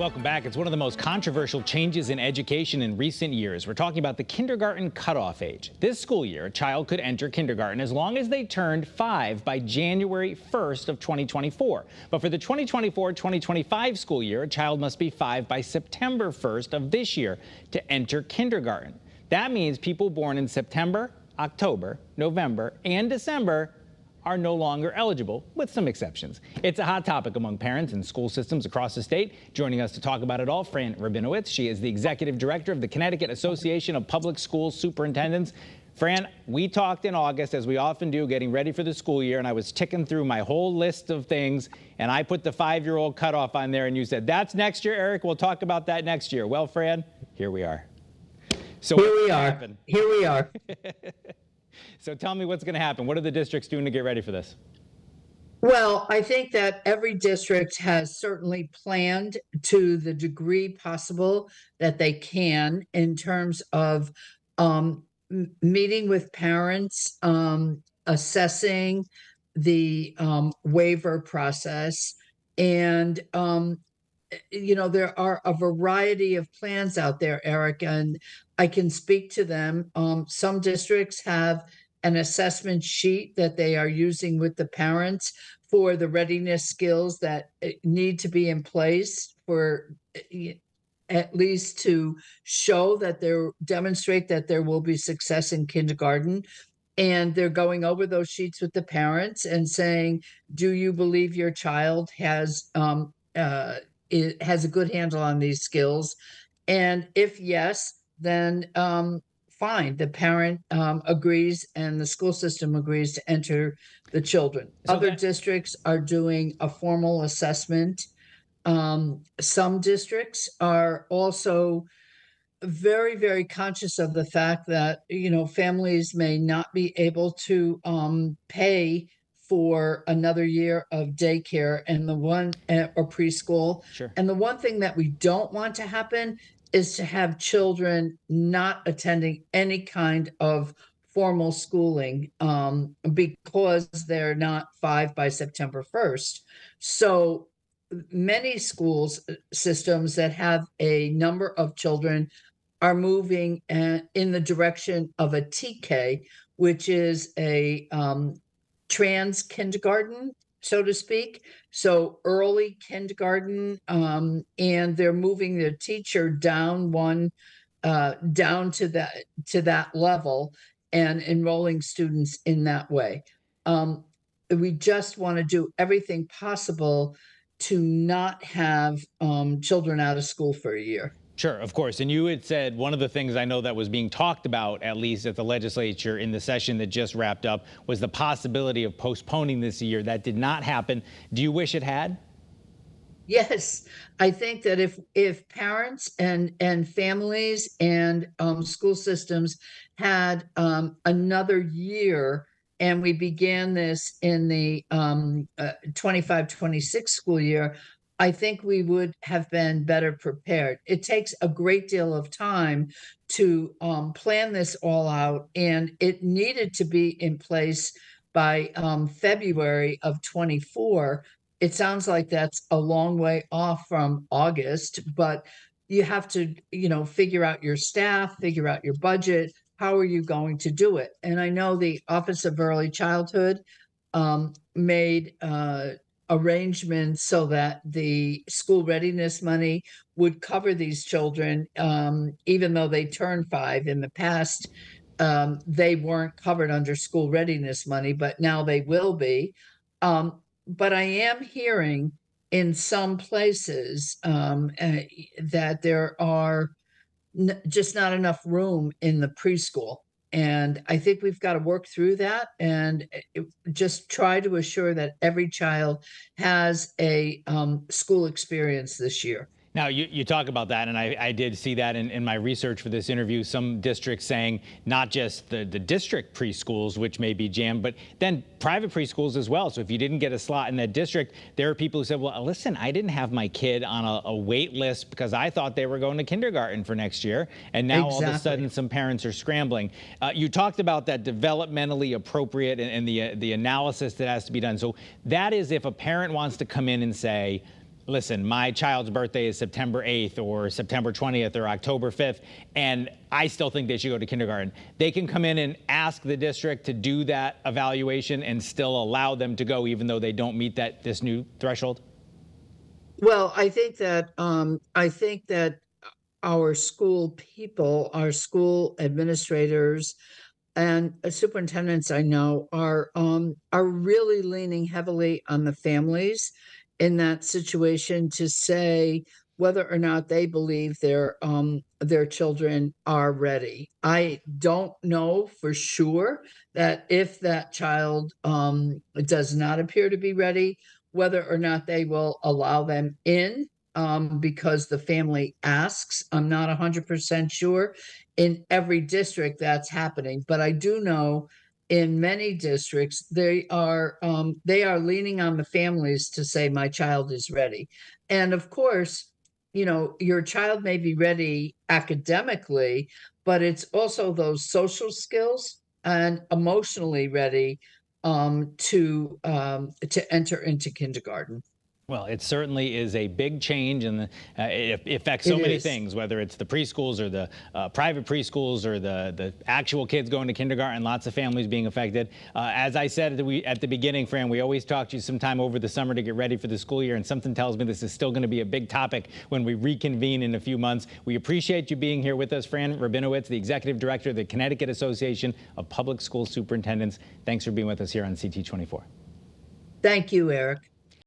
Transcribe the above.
Welcome back. It's one of the most controversial changes in education in recent years. We're talking about the kindergarten cutoff age. This school year, a child could enter kindergarten as long as they turned 5 by January 1st of 2024. But for the 2024-2025 school year, a child must be 5 by September 1st of this year to enter kindergarten. That means people born in September, October, November, and December are no longer eligible, with some exceptions. It's a hot topic among parents and school systems across the state. Joining us to talk about it all, Fran Rabinowitz. She is the executive director of the Connecticut Association of Public School Superintendents. Fran, we talked in August, as we often do, getting ready for the school year, and I was ticking through my whole list of things, and I put the 5-year-old cutoff on there, and you said, that's next year, Eric. We'll talk about that next year. Well, Fran, here we are. So Here we are. So tell me what's going to happen. What are the districts doing to get ready for this? Well, I think that every district has certainly planned to the degree possible that they can in terms of meeting with parents, assessing the waiver process. And, there are a variety of plans out there, Eric, and I can speak to them. Some districts have an assessment sheet that they are using with the parents for the readiness skills that need to be in place for at least to show that demonstrate that there will be success in kindergarten. And they're going over those sheets with the parents and saying, do you believe your child has a good handle on these skills? And if yes, then fine, the parent agrees and the school system agrees to enter the children. Other districts are doing a formal assessment. Some districts are also very, very conscious of the fact that, families may not be able to pay for another year of daycare or preschool. Sure. And the one thing that we don't want to happen is to have children not attending any kind of formal schooling because they're not 5 by September 1st. So many schools systems that have a number of children are moving in the direction of a TK, which is a trans kindergarten, so to speak. So early kindergarten, and they're moving the teacher down down to that level and enrolling students in that way. We just want to do everything possible to not have children out of school for a year. Sure, of course. And you had said one of the things I know that was being talked about, at least at the legislature in the session that just wrapped up, was the possibility of postponing this year. That did not happen. Do you wish it had? Yes, I think that if parents and families and school systems had another year, and we began this in the 25-26 school year, I think we would have been better prepared. It takes a great deal of time to plan this all out, and it needed to be in place by February of 24. It sounds like that's a long way off from August, but you have to, figure out your staff, figure out your budget. How are you going to do it? And I know the Office of Early Childhood made arrangements so that the school readiness money would cover these children, even though they turned 5 in the past. They weren't covered under school readiness money, but now they will be. But I am hearing in some places that there are just not enough room in the preschool. And I think we've got to work through that and just try to assure that every child has a school experience this year. Now, you talk about that, and I did see that in my research for this interview, some districts saying not just the district preschools, which may be jammed, but then private preschools as well. So if you didn't get a slot in that district, there are people who said, well, listen, I didn't have my kid on a wait list because I thought they were going to kindergarten for next year. And now all of a sudden some parents are scrambling. You talked about that developmentally appropriate and the analysis that has to be done. So that is if a parent wants to come in and say, listen, my child's birthday is September 8th or September 20th or October 5th, and I still think they should go to kindergarten. They can come in and ask the district to do that evaluation and still allow them to go, even though they don't meet this new threshold? Well, I think that our school people, our school administrators, and superintendents I know are really leaning heavily on the families in that situation to say whether or not they believe their children are ready. I don't know for sure that if that child does not appear to be ready, whether or not they will allow them in because the family asks. I'm not 100% sure in every district that's happening, but I do know in many districts they are leaning on the families to say my child is ready. And of course, you know, your child may be ready academically, but it's also those social skills and emotionally ready to enter into kindergarten. Well, it certainly is a big change, and it affects so many things, whether it's the preschools or the private preschools or the actual kids going to kindergarten, lots of families being affected. As I said at the beginning, Fran, we always talk to you sometime over the summer to get ready for the school year, and something tells me this is still going to be a big topic when we reconvene in a few months. We appreciate you being here with us, Fran Rabinowitz, the Executive Director of the Connecticut Association of Public School Superintendents. Thanks for being with us here on CT 24. Thank you, Eric.